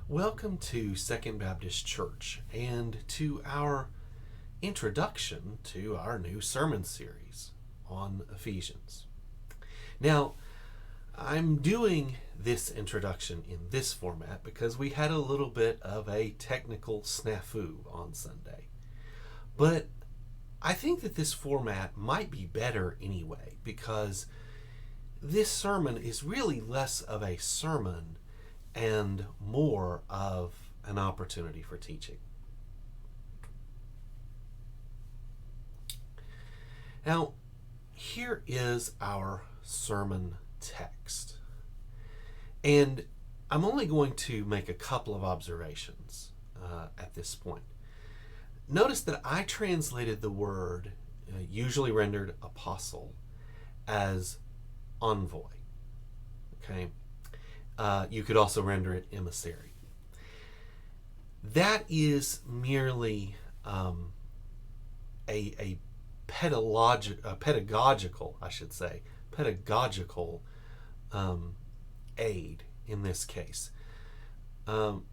Welcome to Second Baptist Church and to our introduction to our new sermon series on Ephesians. Now, I'm doing this introduction in this format because we had a little bit of a technical snafu on Sunday. But I think that this format might be better anyway because this sermon is really less of a sermon and more of an opportunity for teaching. Now, here is our sermon text. And I'm only going to make a couple of observations at this point. Notice that I translated the word, usually rendered apostle, as envoy. Okay? You could also render it emissary. That is merely a pedagogical aid in this case. The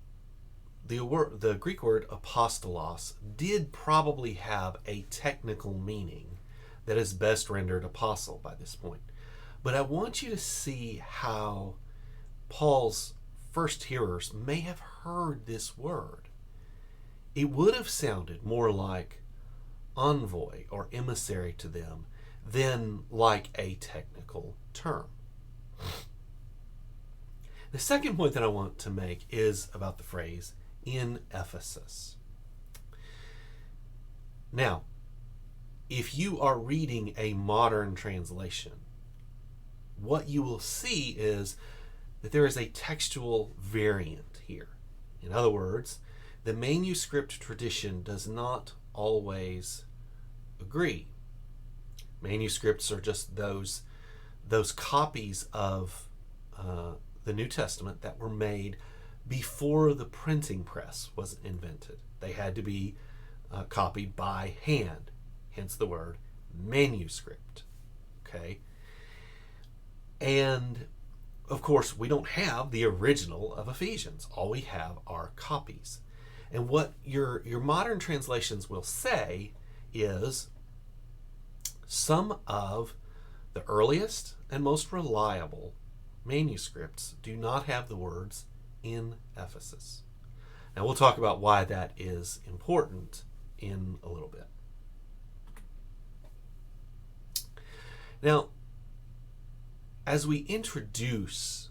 Greek word apostolos did probably have a technical meaning that is best rendered apostle by this point. But I want you to see how Paul's first hearers may have heard this word. It would have sounded more like envoy or emissary to them than like a technical term. The second point that I want to make is about the phrase in Ephesus. Now, if you are reading a modern translation, what you will see is that there is a textual variant here. In other words, the manuscript tradition does not always agree. Manuscripts are just those copies of the New Testament that were made before the printing press was invented. They had to be copied by hand, hence the word manuscript. Okay? And of course, we don't have the original of Ephesians. All we have are copies. And what your modern translations will say is some of the earliest and most reliable manuscripts do not have the words in Ephesus. Now we'll talk about why that is important in a little bit. Now, as we introduce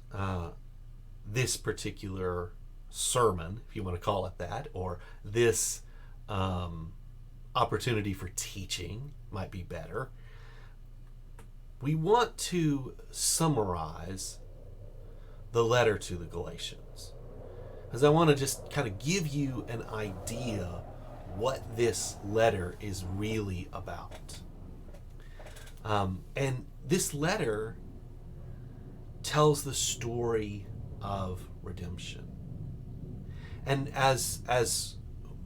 this particular sermon, if you want to call it that, or this opportunity for teaching might be better, we want to summarize the letter to the Galatians, as I want to just kind of give you an idea what this letter is really about. And this letter tells the story of redemption. And as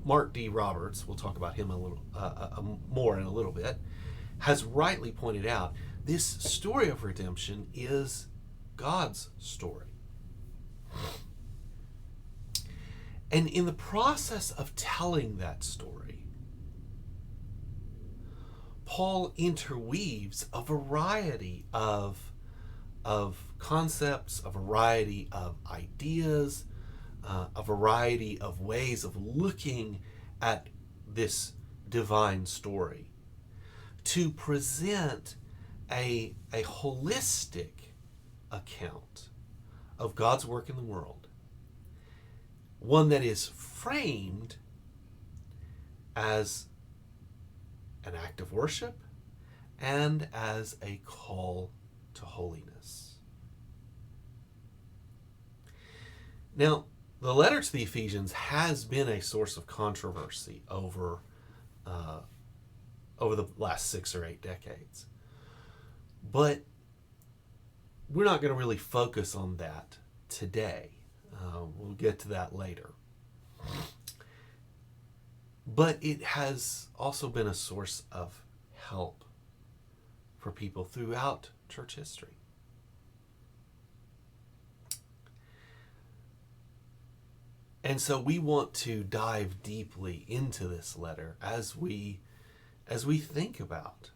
Mark D. Roberts, we'll talk about him a little more in a little bit, has rightly pointed out, this story of redemption is God's story. And in the process of telling that story, Paul interweaves a variety of concepts, a variety of ideas, a variety of ways of looking at this divine story to present a holistic account of God's work in the world, one that is framed as an act of worship and as a call to holiness. Now, the letter to the Ephesians has been a source of controversy over the last 6 or 8 decades. But we're not going to really focus on that today. We'll get to that later. But it has also been a source of help for people throughout church history. And so we want to dive deeply into this letter as we think about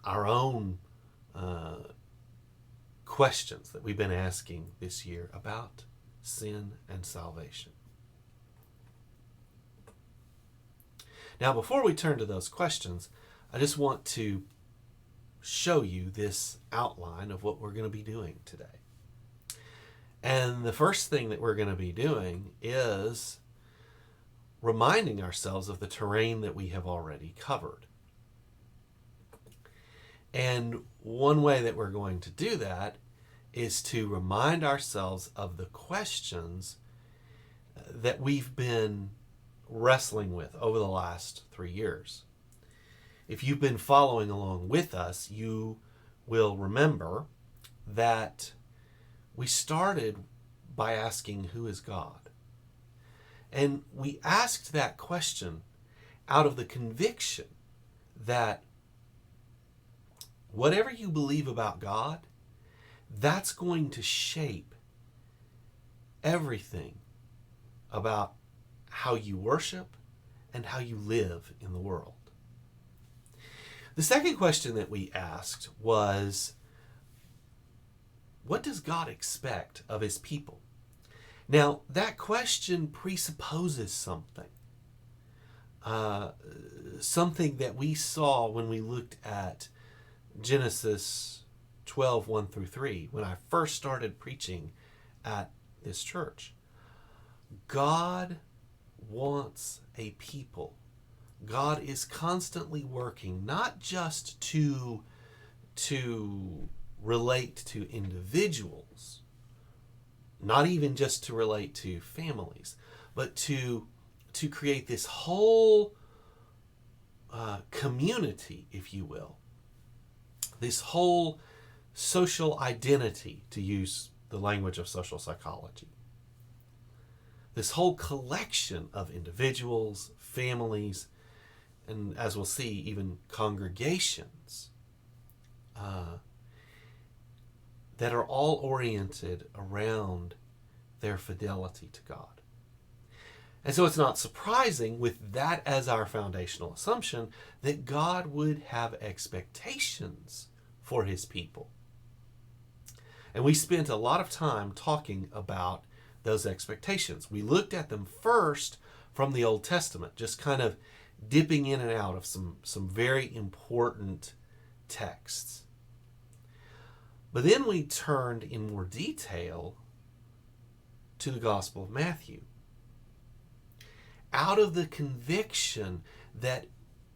our own questions that we've been asking this year about sin and salvation. Now, before we turn to those questions, I just want to show you this outline of what we're going to be doing today. And the first thing that we're going to be doing is reminding ourselves of the terrain that we have already covered. And one way that we're going to do that is to remind ourselves of the questions that we've been wrestling with over the last 3 years. If you've been following along with us, you will remember that we started by asking, who is God? And we asked that question out of the conviction that whatever you believe about God, that's going to shape everything about how you worship and how you live in the world. The second question that we asked was, what does God expect of his people? Now, that question presupposes something. Something that we saw when we looked at Genesis 12, 1 through 3, when I first started preaching at this church. God wants a people. God is constantly working, not just to relate to individuals, not even just to relate to families, but to create this whole community, if you will, this whole social identity, to use the language of social psychology. This whole collection of individuals, families, and as we'll see, even congregations that are all oriented around their fidelity to God. And so it's not surprising, with that as our foundational assumption, that God would have expectations for his people. And we spent a lot of time talking about those expectations. We looked at them first from the Old Testament, just kind of dipping in and out of some very important texts. But then we turned in more detail to the Gospel of Matthew, out of the conviction that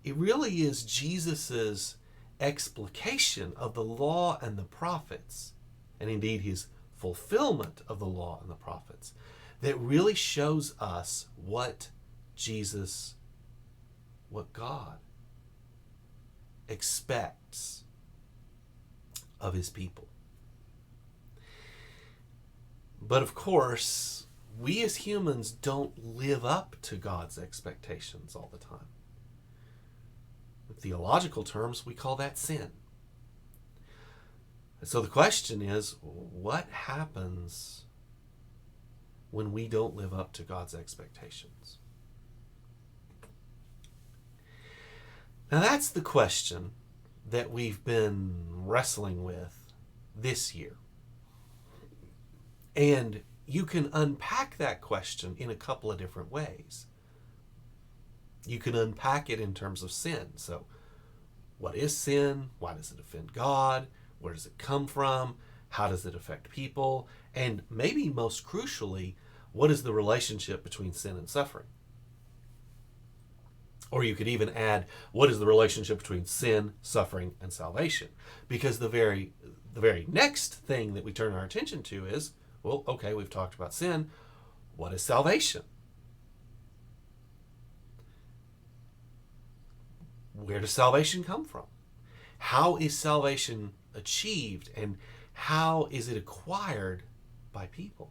it really is Jesus's explication of the law and the prophets, and indeed his fulfillment of the law and the prophets, that really shows us what God expects of his people. But of course, we as humans don't live up to God's expectations all the time. In theological terms, we call that sin. And so the question is, what happens when we don't live up to God's expectations? Now that's the question that we've been wrestling with this year. And you can unpack that question in a couple of different ways. You can unpack it in terms of sin. So, what is sin? Why does it offend God? Where does it come from? How does it affect people? And maybe most crucially, what is the relationship between sin and suffering? Or you could even add, what is the relationship between sin, suffering, and salvation? Because the very next thing that we turn our attention to is, well, okay, we've talked about sin. What is salvation? Where does salvation come from? How is salvation achieved, and how is it acquired by people?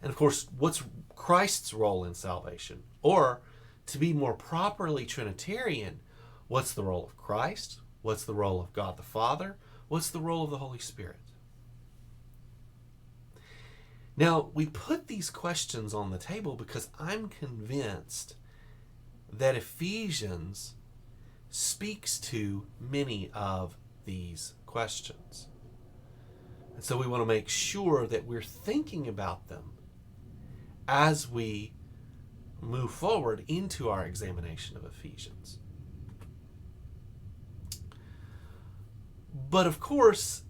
And of course, what's Christ's role in salvation? Or, to be more properly Trinitarian, what's the role of Christ? What's the role of God the Father? What's the role of the Holy Spirit? Now, we put these questions on the table because I'm convinced that Ephesians speaks to many of these questions. And so we want to make sure that we're thinking about them as we move forward into our examination of Ephesians. But of course,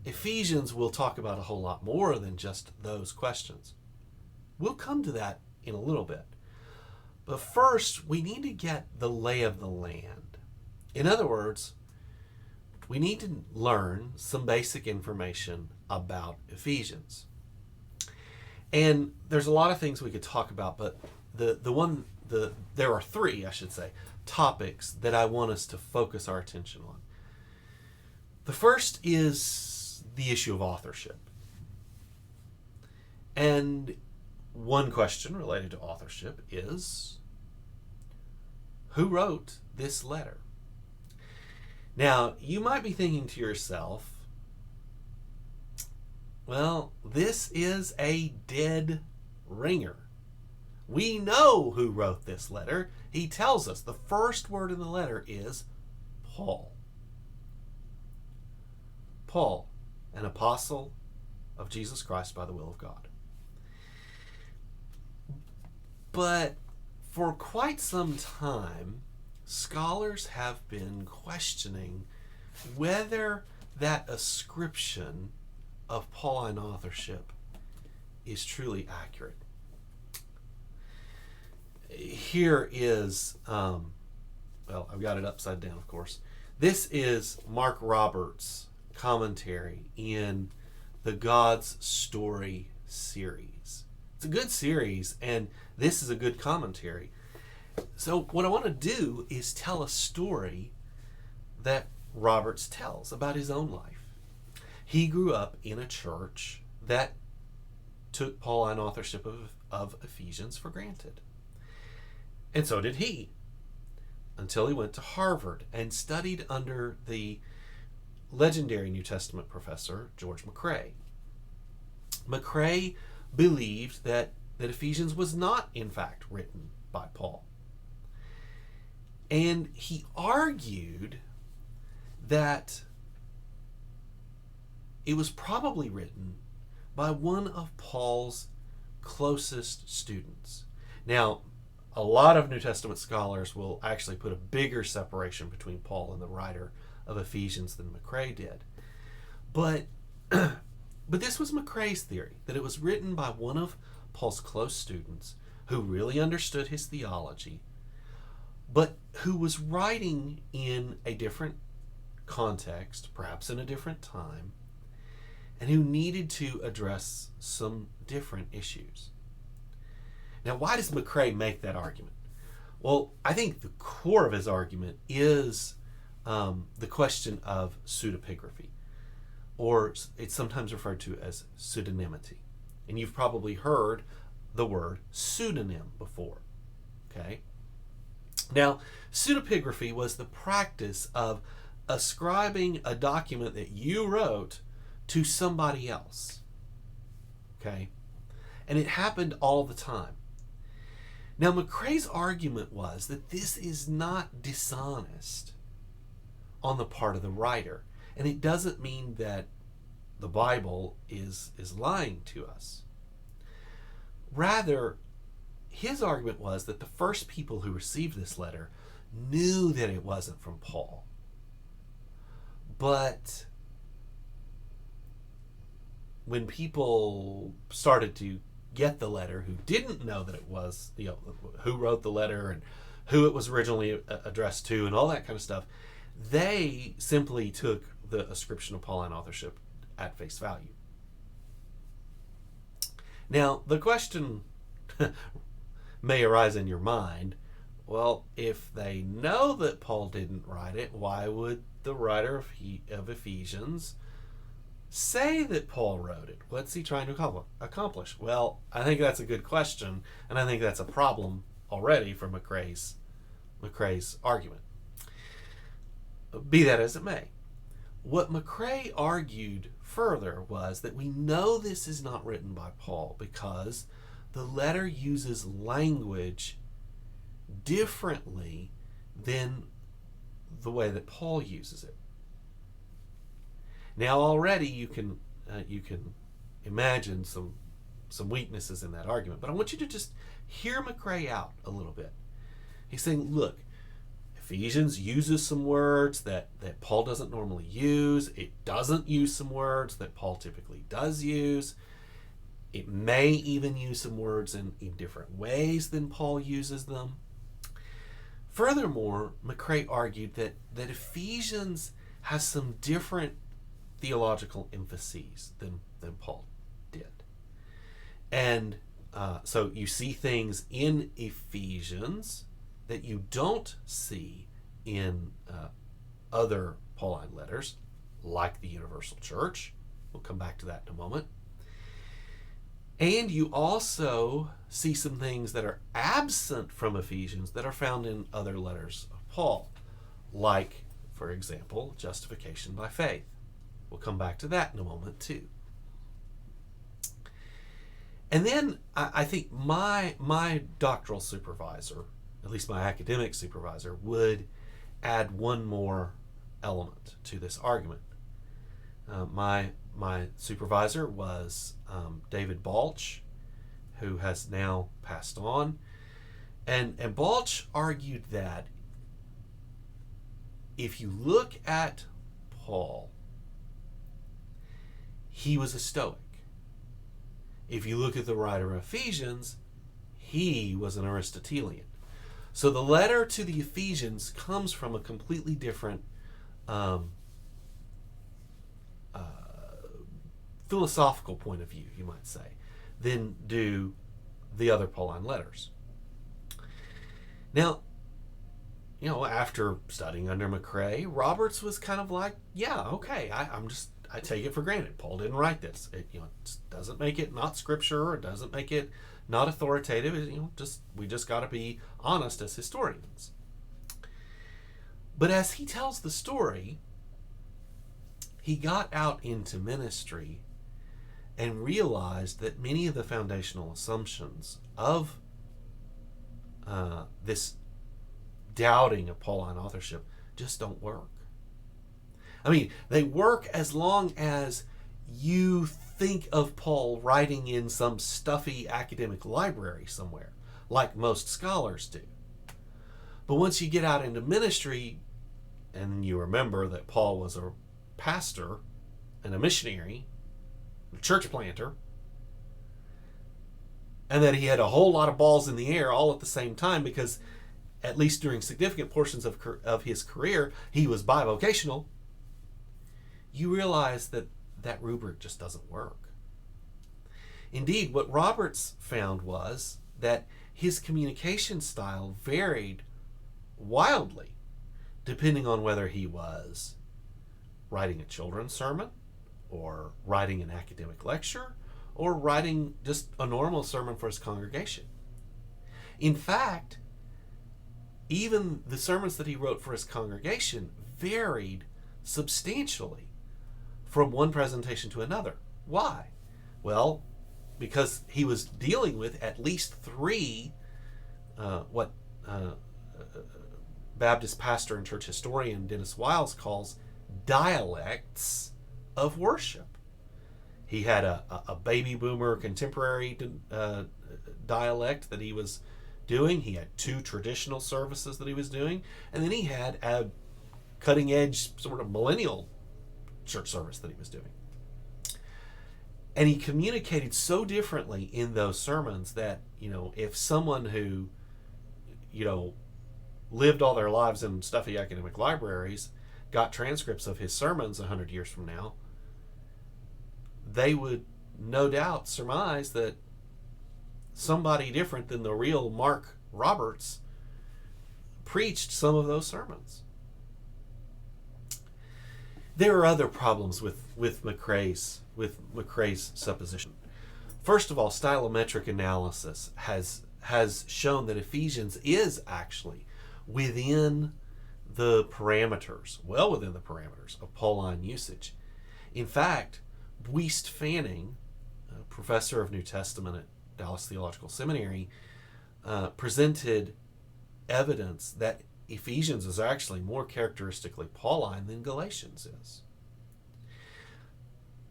Ephesians will talk about a whole lot more than just those questions. We'll come to that in a little bit. But first, we need to get the lay of the land. In other words, we need to learn some basic information about Ephesians. And there's a lot of things we could talk about, but there are three, I should say, topics that I want us to focus our attention on. The first is the issue of authorship. And one question related to authorship is, who wrote this letter? Now, you might be thinking to yourself, well, this is a dead ringer. We know who wrote this letter. He tells us the first word in the letter is Paul. Paul, an apostle of Jesus Christ by the will of God. But for quite some time, scholars have been questioning whether that ascription of Pauline authorship is truly accurate. Here is, I've got it upside down, of course. This is Mark Roberts' commentary in the God's Story series. It's a good series, and this is a good commentary. So what I want to do is tell a story that Roberts tells about his own life. He grew up in a church that took Pauline authorship of Ephesians for granted. And so did he, until he went to Harvard and studied under the legendary New Testament professor, George McCrae. McCrae believed that Ephesians was not, in fact, written by Paul. And he argued that it was probably written by one of Paul's closest students. Now, a lot of New Testament scholars will actually put a bigger separation between Paul and the writer of Ephesians than McCrae did. But this was McCrae's theory, that it was written by one of Paul's close students who really understood his theology, but who was writing in a different context, perhaps in a different time, and who needed to address some different issues. Now, why does McCrae make that argument? Well, I think the core of his argument is the question of pseudepigraphy, or it's sometimes referred to as pseudonymity. And you've probably heard the word pseudonym before. Okay? Now, pseudepigraphy was the practice of ascribing a document that you wrote to somebody else. Okay? And it happened all the time. Now, McCrae's argument was that this is not dishonest on the part of the writer. And it doesn't mean that the Bible is lying to us. Rather, his argument was that the first people who received this letter knew that it wasn't from Paul. But when people started to get the letter who didn't know that it was, who wrote the letter and who it was originally addressed to and all that kind of stuff, they simply took the ascription of Pauline authorship at face value. Now, the question may arise in your mind, well, if they know that Paul didn't write it, why would the writer of Ephesians say that Paul wrote it? What's he trying to accomplish? Well, I think that's a good question, and I think that's a problem already for McCrae's argument. Be that as it may, what McCrae argued further was that we know this is not written by Paul because the letter uses language differently than the way that Paul uses it. Now already you can imagine some weaknesses in that argument, but I want you to just hear McCrae out a little bit. He's saying, look, Ephesians uses some words that Paul doesn't normally use. It doesn't use some words that Paul typically does use. It may even use some words in different ways than Paul uses them. Furthermore, McCrae argued that Ephesians has some different theological emphases than Paul did. And so you see things in Ephesians that you don't see in other Pauline letters, like the universal church. We'll come back to that in a moment. And you also see some things that are absent from Ephesians that are found in other letters of Paul, like, for example, justification by faith. We'll come back to that in a moment too. And then I think my doctoral supervisor, at least my academic supervisor, would add one more element to this argument. My supervisor was David Balch, who has now passed on. And Balch argued that if you look at Paul, he was a Stoic. If you look at the writer of Ephesians, he was an Aristotelian. So the letter to the Ephesians comes from a completely different philosophical point of view, you might say, than do the other Pauline letters. Now, after studying under McCrae, Roberts was kind of like, yeah, okay, I take it for granted. Paul didn't write this. It doesn't make it not scripture. It doesn't make it not authoritative. We just got to be honest as historians. But as he tells the story, he got out into ministry and realized that many of the foundational assumptions of this doubting of Pauline authorship just don't work. I mean, they work as long as you think of Paul writing in some stuffy academic library somewhere, like most scholars do. But once you get out into ministry, and you remember that Paul was a pastor and a missionary, a church planter, and that he had a whole lot of balls in the air all at the same time, because at least during significant portions of his career, he was bivocational, you realize that rubric just doesn't work. Indeed, what Roberts found was that his communication style varied wildly depending on whether he was writing a children's sermon, or writing an academic lecture, or writing just a normal sermon for his congregation. In fact, even the sermons that he wrote for his congregation varied substantially from one presentation to another. Why? Well, because he was dealing with at least three Baptist pastor and church historian Dennis Wiles calls dialects of worship. He had a baby boomer contemporary dialect that he was doing. He had two traditional services that he was doing. And then he had a cutting edge sort of millennial church service that he was doing. And he communicated so differently in those sermons that, if someone who, lived all their lives in stuffy academic libraries got transcripts of his sermons 100 years from now, they would no doubt surmise that somebody different than the real Mark Roberts preached some of those sermons. There are other problems with McCrae's supposition. First of all, stylometric analysis has shown that Ephesians is actually within well within the parameters of Pauline usage. In fact, Buist Fanning, a professor of New Testament at Dallas Theological Seminary, presented evidence that Ephesians is actually more characteristically Pauline than Galatians is.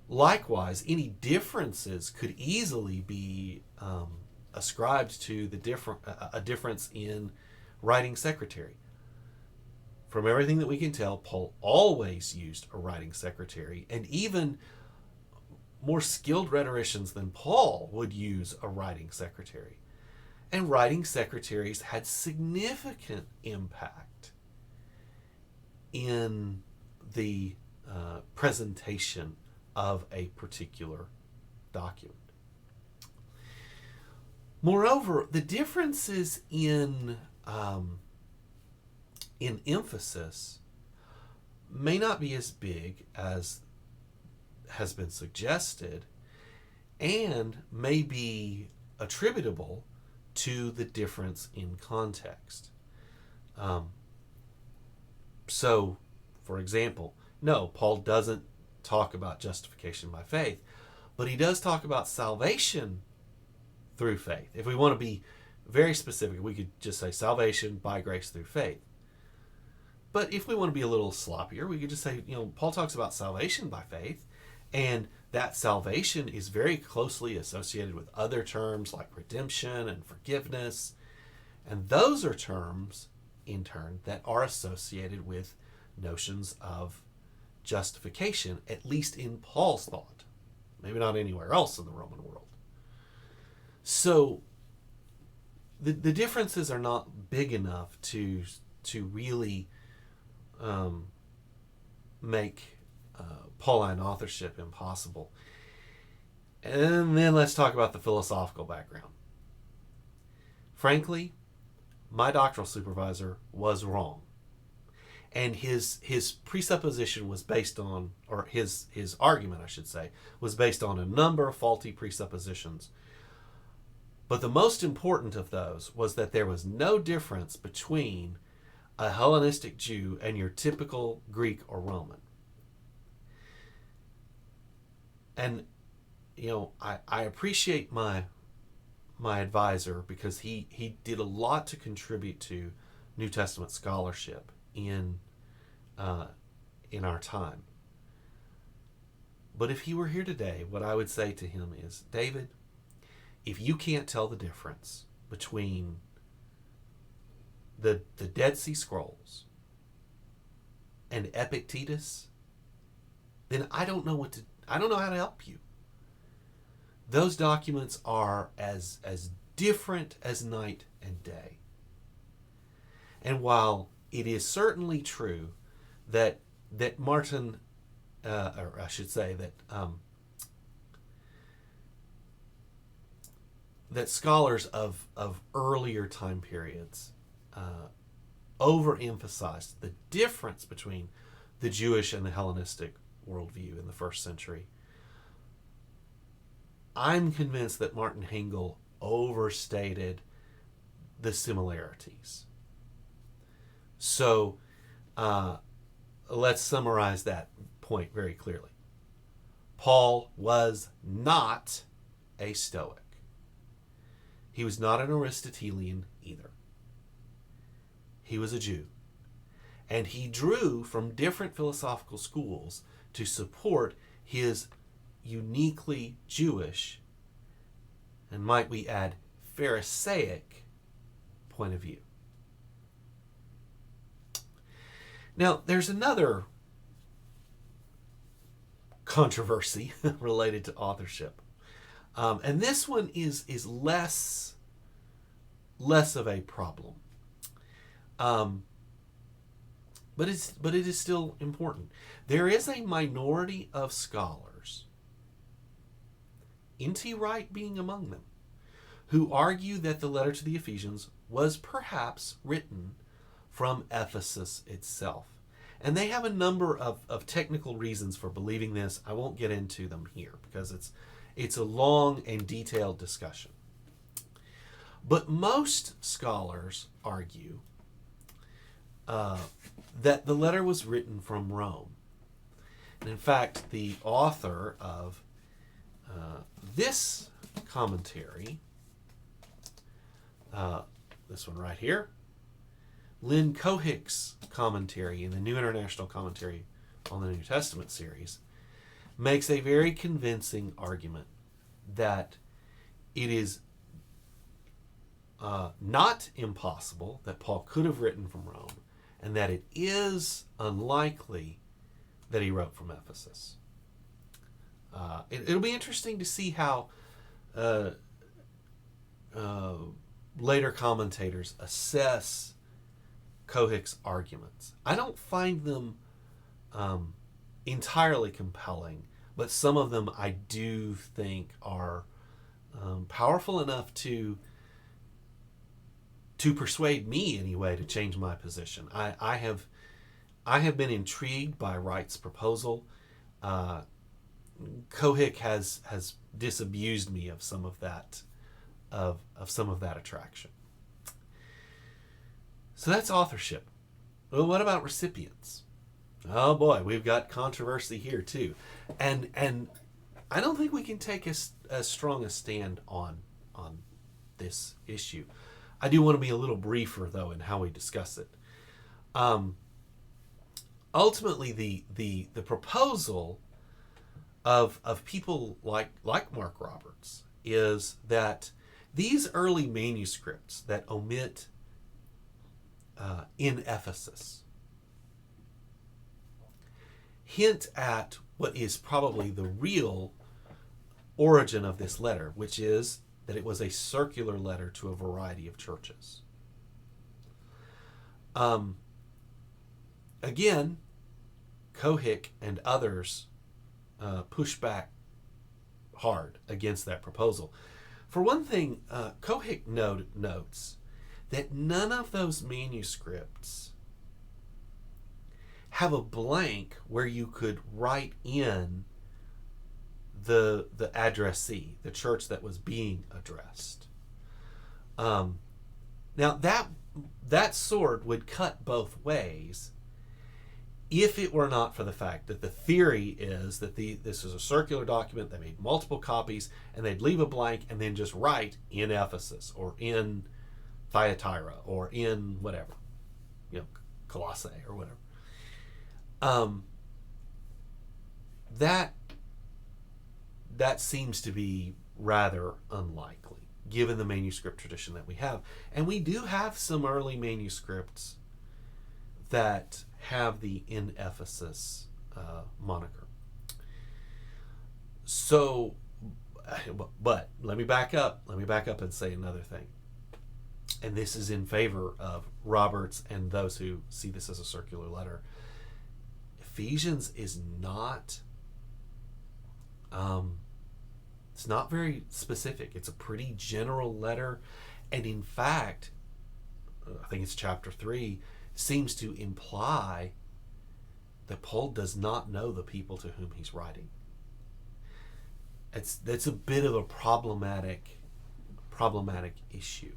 Likewise, any differences could easily be ascribed to a difference in writing secretary. From everything that we can tell, Paul always used a writing secretary, and even more skilled rhetoricians than Paul would use a writing secretary. And writing secretaries had significant impact in the presentation of a particular document. Moreover, the differences in emphasis may not be as big as has been suggested, and may be attributable to the difference in context. So, for example, no, Paul doesn't talk about justification by faith, but he does talk about salvation through faith. If we want to be very specific, we could just say salvation by grace through faith. But if we want to be a little sloppier, we could just say, Paul talks about salvation by faith, and that salvation is very closely associated with other terms like redemption and forgiveness. And those are terms, in turn, that are associated with notions of justification, at least in Paul's thought. Maybe not anywhere else in the Roman world. So the differences are not big enough to really make Pauline authorship impossible. And then let's talk about the philosophical background. Frankly, my doctoral supervisor was wrong. And his presupposition was based on, or his argument, I should say, was based on a number of faulty presuppositions. But the most important of those was that there was no difference between a Hellenistic Jew and your typical Greek or Roman. And, I appreciate my advisor, because he did a lot to contribute to New Testament scholarship in our time. But if he were here today, what I would say to him is, David, if you can't tell the difference between the Dead Sea Scrolls and Epictetus, then I don't know how to help you. Those documents are as different as night and day. And while it is certainly true that Martin, or I should say that scholars of earlier time periods overemphasized the difference between the Jewish and the Hellenistic worldview in the first century, I'm convinced that Martin Hengel overstated the similarities. So let's summarize that point very clearly. Paul was not a Stoic. He was not an Aristotelian either. He was a Jew. And he drew from different philosophical schools to support his uniquely Jewish, and might we add, Pharisaic point of view. Now, there's another controversy related to authorship. And this one is less of a problem. But it is still important. There is a minority of scholars, N.T. Wright being among them, who argue that the letter to the Ephesians was perhaps written from Ephesus itself. And they have a number of technical reasons for believing this. I won't get into them here because it's a long and detailed discussion. But most scholars argue that the letter was written from Rome. And in fact, the author of this commentary, this one right here, Lynn Cohick's commentary in the New International Commentary on the New Testament series, makes a very convincing argument that it is not impossible that Paul could have written from Rome, and that it is unlikely that he wrote from Ephesus. It'll be interesting to see how later commentators assess Cohick's arguments. I don't find them entirely compelling, but some of them I do think are powerful enough to persuade me anyway to change my position. I have been intrigued by Wright's proposal. Cohick has disabused me of some of that attraction. So that's authorship. Well, what about recipients? Oh boy, we've got controversy here too, and I don't think we can take as strong a stand on this issue. I do want to be a little briefer though in how we discuss it. Ultimately, the proposal of people like Mark Roberts is that these early manuscripts that omit in Ephesus hint at what is probably the real origin of this letter, which is that it was a circular letter to a variety of churches. Again, Cohick and others push back hard against that proposal. For one thing, Cohick notes that none of those manuscripts have a blank where you could write in the addressee, the church that was being addressed. Now that sword would cut both ways if it were not for the fact that the theory is that this is a circular document. They made multiple copies and they'd leave a blank and then just write in Ephesus or in Thyatira or in whatever, Colossae or whatever. That seems to be rather unlikely given the manuscript tradition that we have. And we do have some early manuscripts that have the in Ephesus moniker. So, but let me back up and say another thing. And this is in favor of Roberts and those who see this as a circular letter. Ephesians is not it's not very specific. It's a pretty general letter, and in fact, I think it's chapter 3 seems to imply that Paul does not know the people to whom he's writing. That's a bit of a problematic issue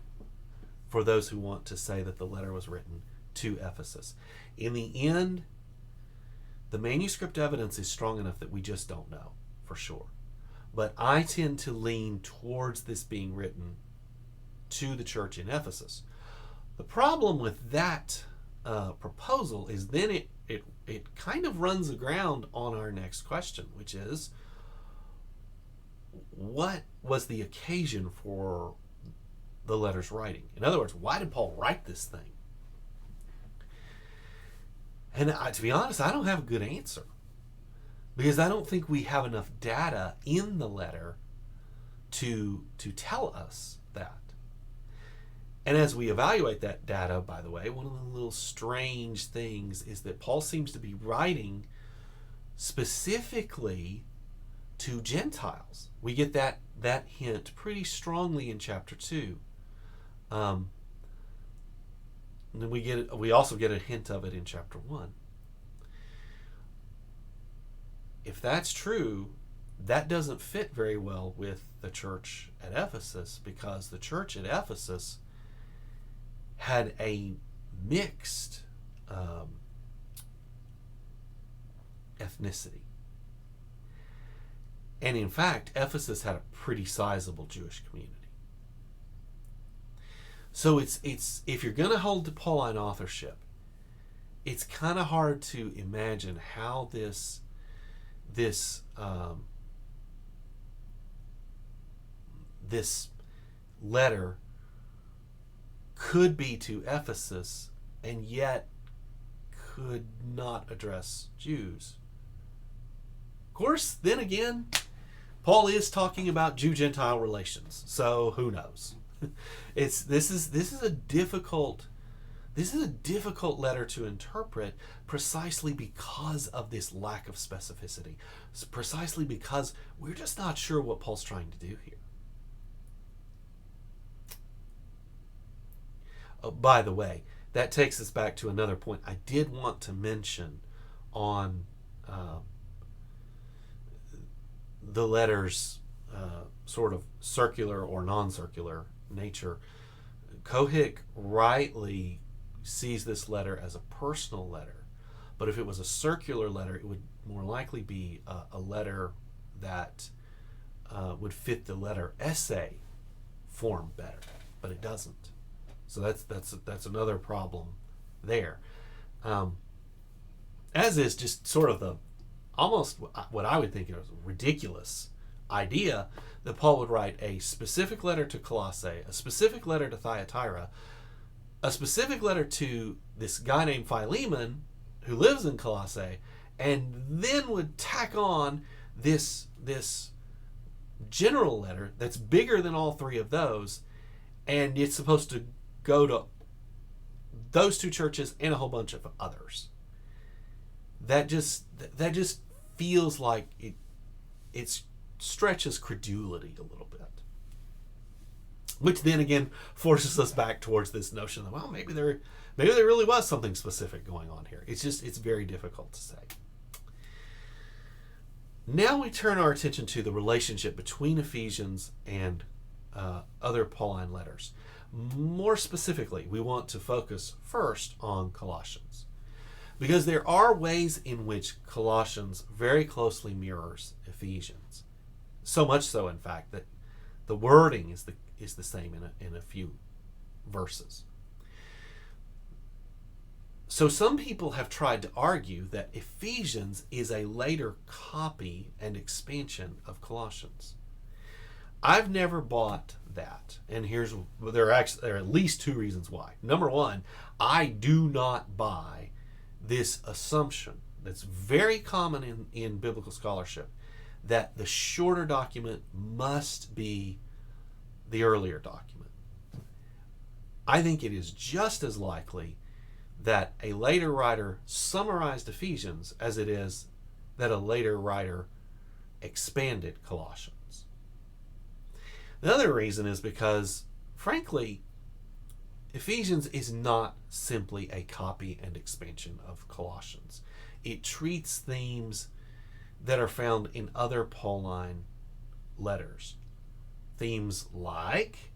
for those who want to say that the letter was written to Ephesus. In the end, the manuscript evidence is strong enough that we just don't know for sure. But I tend to lean towards this being written to the church in Ephesus. The problem with that proposal is then it kind of runs aground on our next question, which is, what was the occasion for the letter's writing? In other words, why did Paul write this thing? And to be honest, I don't have a good answer, because I don't think we have enough data in the letter to tell us that. And as we evaluate that data, by the way, one of the little strange things is that Paul seems to be writing specifically to Gentiles. We get that hint pretty strongly in chapter 2. And then we also get a hint of it in chapter 1. If that's true, that doesn't fit very well with the church at Ephesus, because the church at Ephesus had a mixed um, ethnicity. And in fact, Ephesus had a pretty sizable Jewish community. So it's if you're going to hold to Pauline authorship, it's kind of hard to imagine how this this letter could be to Ephesus and yet could not address Jews. Of course, then again, Paul is talking about Jew-Gentile relations, so who knows? This is a difficult letter to interpret, precisely because of this lack of specificity, precisely because we're just not sure what Paul's trying to do here. Oh, by the way, that takes us back to another point I did want to mention on the letter's sort of circular or non-circular nature. Kohik rightly sees this letter as a personal letter, but if it was a circular letter, it would more likely be a letter that would fit the letter essay form better, but it doesn't. So that's another problem there. As is just sort of the almost what I would think of as a ridiculous idea that Paul would write a specific letter to Colossae, a specific letter to Thyatira, a specific letter to this guy named Philemon who lives in Colossae, and then would tack on this general letter that's bigger than all three of those, and it's supposed to go to those two churches and a whole bunch of others. That just feels like it stretches credulity a little bit, which then again forces us back towards this notion that, well, maybe there really was something specific going on here. It's very difficult to say. Now we turn our attention to the relationship between Ephesians and other Pauline letters. More specifically, we want to focus first on Colossians, because there are ways in which Colossians very closely mirrors Ephesians. So much so, in fact, that the wording is the same in a few verses. So some people have tried to argue that Ephesians is a later copy and expansion of Colossians. I've never bought that, and there are at least two reasons why. Number one, I do not buy this assumption that's very common in biblical scholarship, that the shorter document must be the earlier document. I think it is just as likely that a later writer summarized Ephesians as it is that a later writer expanded Colossians. The other reason is because, frankly, Ephesians is not simply a copy and expansion of Colossians. It treats themes that are found in other Pauline letters. Themes like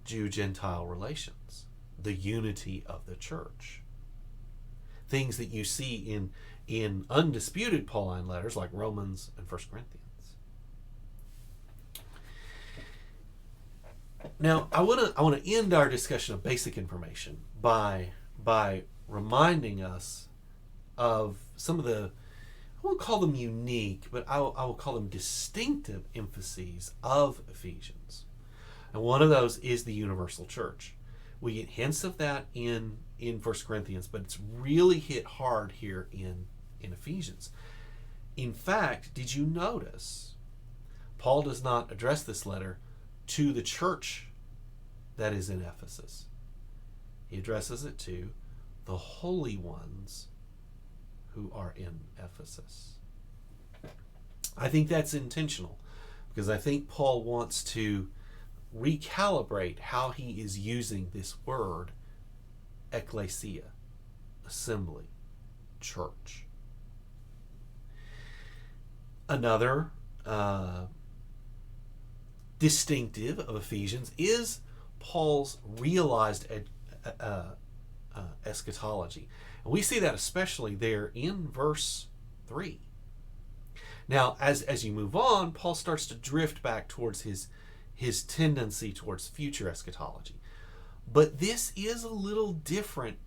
Jew-Gentile relations, the unity of the church. Things that you see in undisputed Pauline letters like Romans and 1 Corinthians. Now, I want to end our discussion of basic information by reminding us of some of the, I won't call them unique, but I will call them distinctive emphases of Ephesians. And one of those is the universal church. We get hints of that in 1 Corinthians, but it's really hit hard here in Ephesians. In fact, did you notice Paul does not address this letter to the church that is in Ephesus? He addresses it to the holy ones who are in Ephesus. I think that's intentional, because I think Paul wants to recalibrate how he is using this word, ecclesia, assembly, church. Another distinctive of Ephesians is Paul's realized eschatology. And we see that especially there in verse 3. Now, as you move on, Paul starts to drift back towards his tendency towards future eschatology. But this is a little different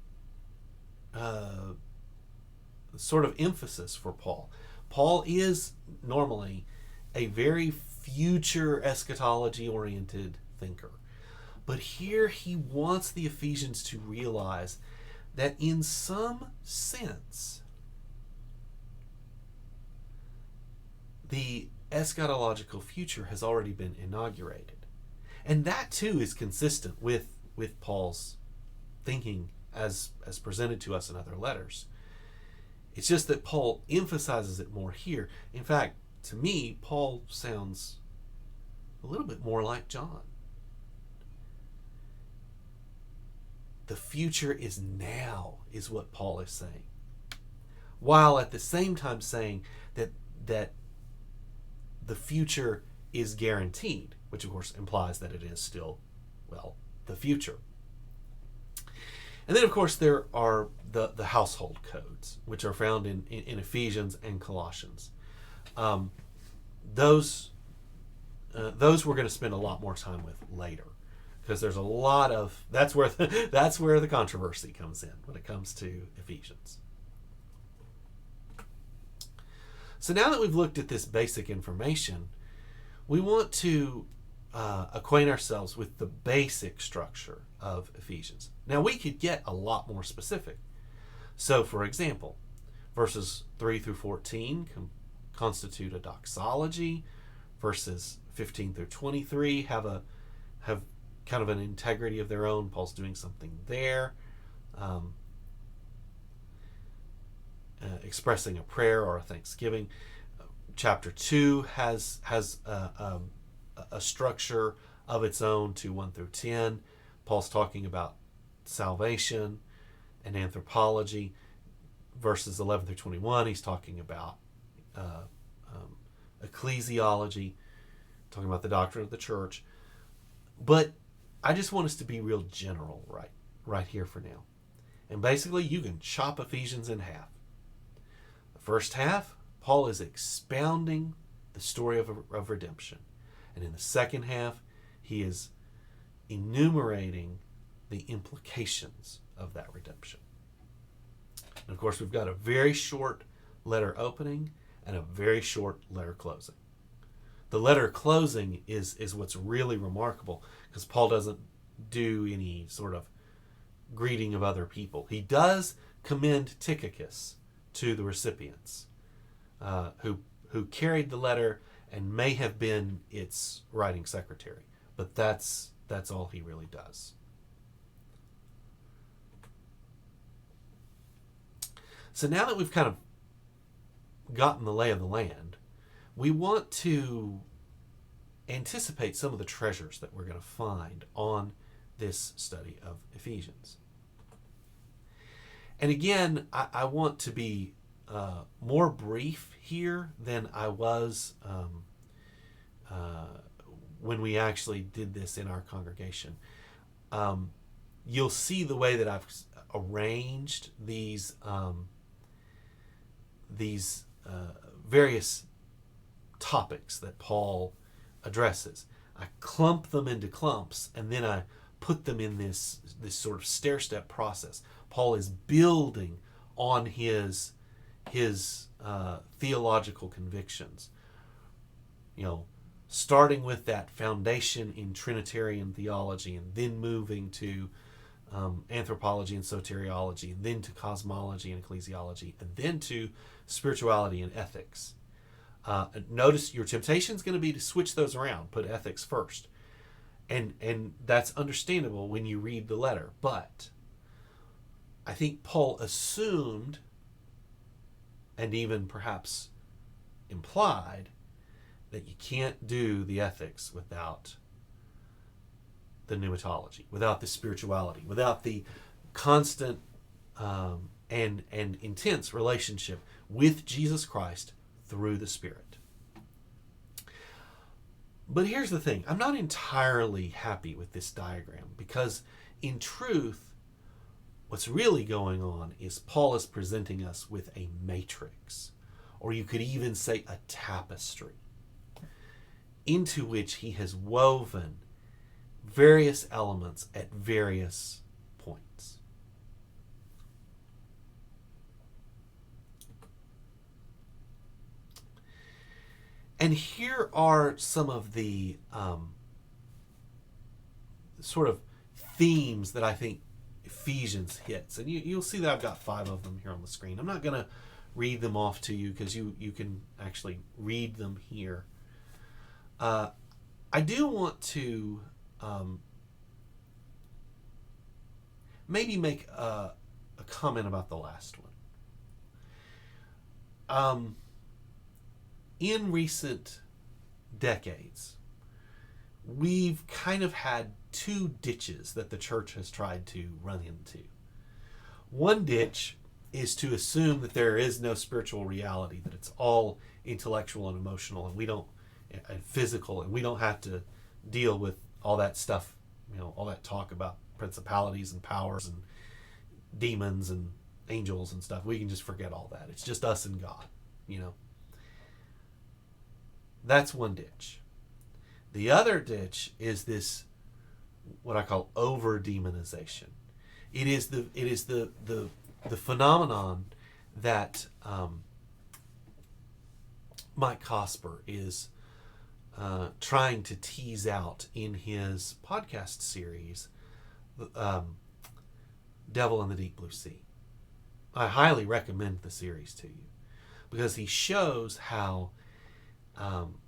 sort of emphasis for Paul. Paul is normally a very future eschatology oriented thinker. But here he wants the Ephesians to realize that in some sense, the eschatological future has already been inaugurated. And that too is consistent with Paul's thinking as presented to us in other letters. It's just that Paul emphasizes it more here. In fact, to me, Paul sounds a little bit more like John. The future is now, is what Paul is saying. While at the same time saying that the future is guaranteed, which of course implies that it is still, well, the future. And then of course there are the household codes, which are found in Ephesians and Colossians. Those we're going to spend a lot more time with later, because there's a lot of that's where the controversy comes in when it comes to Ephesians. So now that we've looked at this basic information, we want to acquaint ourselves with the basic structure of Ephesians. Now we could get a lot more specific. So for example, verses 3 through 14 constitute a doxology. Verses 15 through 23 have kind of an integrity of their own. Paul's doing something there, expressing a prayer or a thanksgiving. Chapter 2 has a structure of its own to 1 through 10. Paul's talking about salvation and anthropology. Verses 11 through 21, he's talking about ecclesiology, talking about the doctrine of the church. But I just want us to be real general right here for now. And basically, you can chop Ephesians in half. The first half, Paul is expounding the story of redemption. And in the second half, he is enumerating the implications of that redemption. And of course, we've got a very short letter opening and a very short letter closing. The letter closing is what's really remarkable, because Paul doesn't do any sort of greeting of other people. He does commend Tychicus to the recipients, who carried the letter and may have been its writing secretary. But that's all he really does. So now that we've kind of gotten the lay of the land, we want to anticipate some of the treasures that we're going to find on this study of Ephesians. And again, I want to be more brief here than I was when we actually did this in our congregation. You'll see the way that I've arranged these various topics that Paul addresses. I clump them into clumps, and then I put them in this sort of stair-step process. Paul is building on his theological convictions. Starting with that foundation in Trinitarian theology, and then moving to anthropology and soteriology, and then to cosmology and ecclesiology, and then to spirituality and ethics. Notice your temptation is going to be to switch those around, put ethics first. And that's understandable when you read the letter. But I think Paul assumed, and even perhaps implied, that you can't do the ethics without the pneumatology, without the spirituality, without the constant and intense relationship with Jesus Christ through the Spirit. But here's the thing. I'm not entirely happy with this diagram, because in truth, What's really going on is Paul is presenting us with a matrix, or you could even say a tapestry, into which he has woven various elements at various points. And here are some of the sort of themes that I think Ephesians hits. And you'll see that I've got 5 of them here on the screen. I'm not going to read them off to you because you can actually read them here. I do want to maybe make a comment about the last one. In recent decades, we've kind of had 2 ditches that the church has tried to run into. One ditch is to assume that there is no spiritual reality, that it's all intellectual and emotional, and physical, and we don't have to deal with all that stuff, all that talk about principalities and powers and demons and angels and stuff. We can just forget all that. It's just us and God, That's one ditch. The other ditch is this, what I call over-demonization. It is the phenomenon that Mike Cosper is trying to tease out in his podcast series, Devil in the Deep Blue Sea. I highly recommend the series to you because he shows how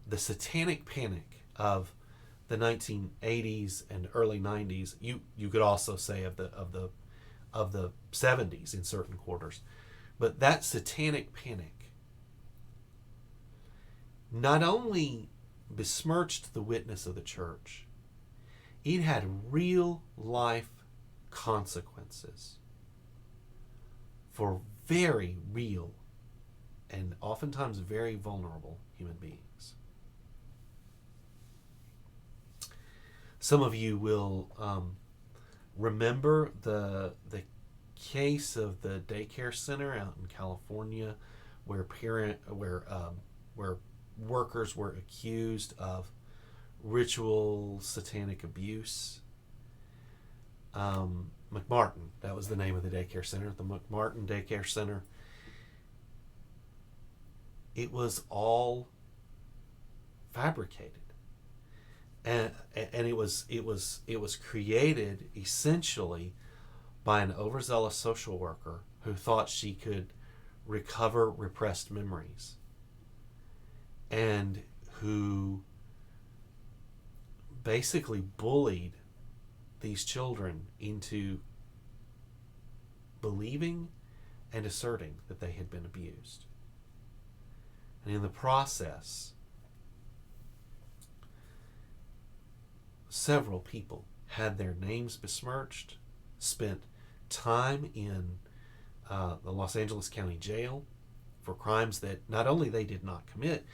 the satanic panic of the 1980s and early 90s, you could also say of the 70s in certain quarters, but that satanic panic not only besmirched the witness of the church, it had real life consequences for very real and oftentimes very vulnerable human beings. Some of you will remember the case of the daycare center out in California, where workers were accused of ritual satanic abuse. McMartin, that was the name of the daycare center, the McMartin Daycare Center. It was all fabricated, and it was created essentially by an overzealous social worker who thought she could recover repressed memories, and who basically bullied these children into believing and asserting that they had been abused. And in the process, several people had their names besmirched, spent time in the Los Angeles County Jail for crimes that not only they did not commit,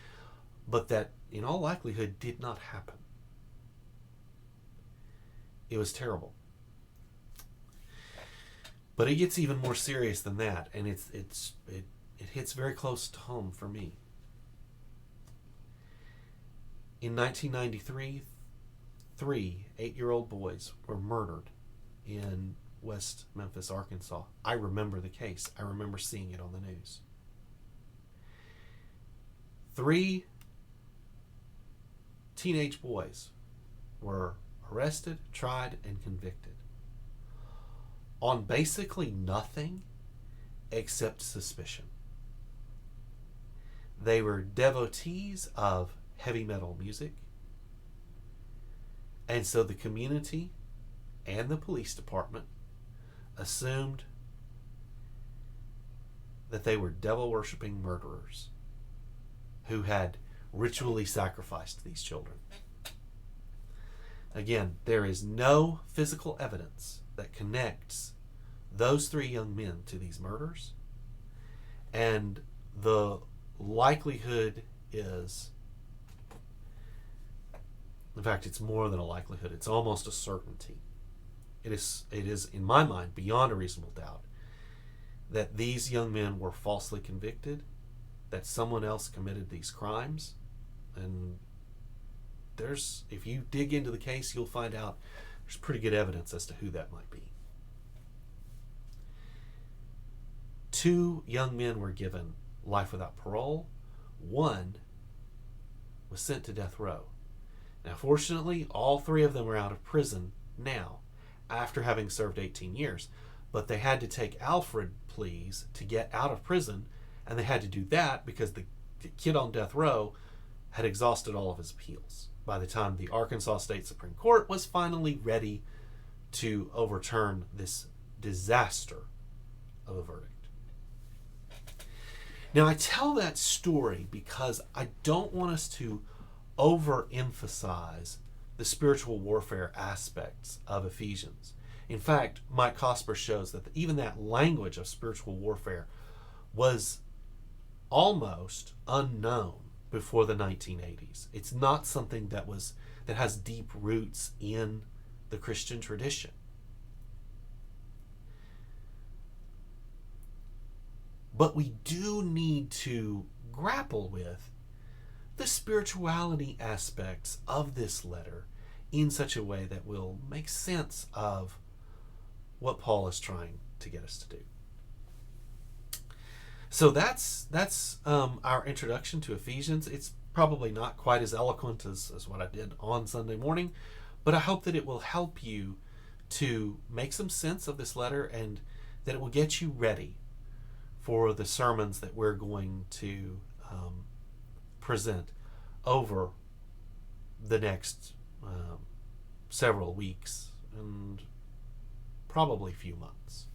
but that in all likelihood did not happen. It was terrible. But it gets even more serious than that, and it hits very close to home for me. In 1993, 3 8-year-old boys were murdered in West Memphis, Arkansas. I remember the case. I remember seeing it on the news. 3 teenage boys were arrested, tried, and convicted on basically nothing except suspicion. They were devotees of heavy metal music, and so the community and the police department assumed that they were devil-worshipping murderers who had ritually sacrificed these children. Again, there is no physical evidence that connects those 3 young men to these murders, and the likelihood is, in fact, it's more than a likelihood, it's almost a certainty, it is in my mind beyond a reasonable doubt that these young men were falsely convicted, that someone else committed these crimes, and if you dig into the case, you'll find out there's pretty good evidence as to who that might be. 2 young men were given life without parole. 1 was sent to death row. Now, fortunately, all 3 of them are out of prison now, after having served 18 years. But they had to take Alfred pleas to get out of prison, and they had to do that because the kid on death row had exhausted all of his appeals by the time the Arkansas State Supreme Court was finally ready to overturn this disaster of a verdict. Now, I tell that story because I don't want us to overemphasize the spiritual warfare aspects of Ephesians. In fact, Mike Cosper shows that even that language of spiritual warfare was almost unknown before the 1980s. It's not something that has deep roots in the Christian tradition. But we do need to grapple with the spirituality aspects of this letter in such a way that will make sense of what Paul is trying to get us to do. So that's our introduction to Ephesians. It's probably not quite as eloquent as what I did on Sunday morning, but I hope that it will help you to make some sense of this letter and that it will get you ready for the sermons that we're going to present over the next several weeks and probably few months.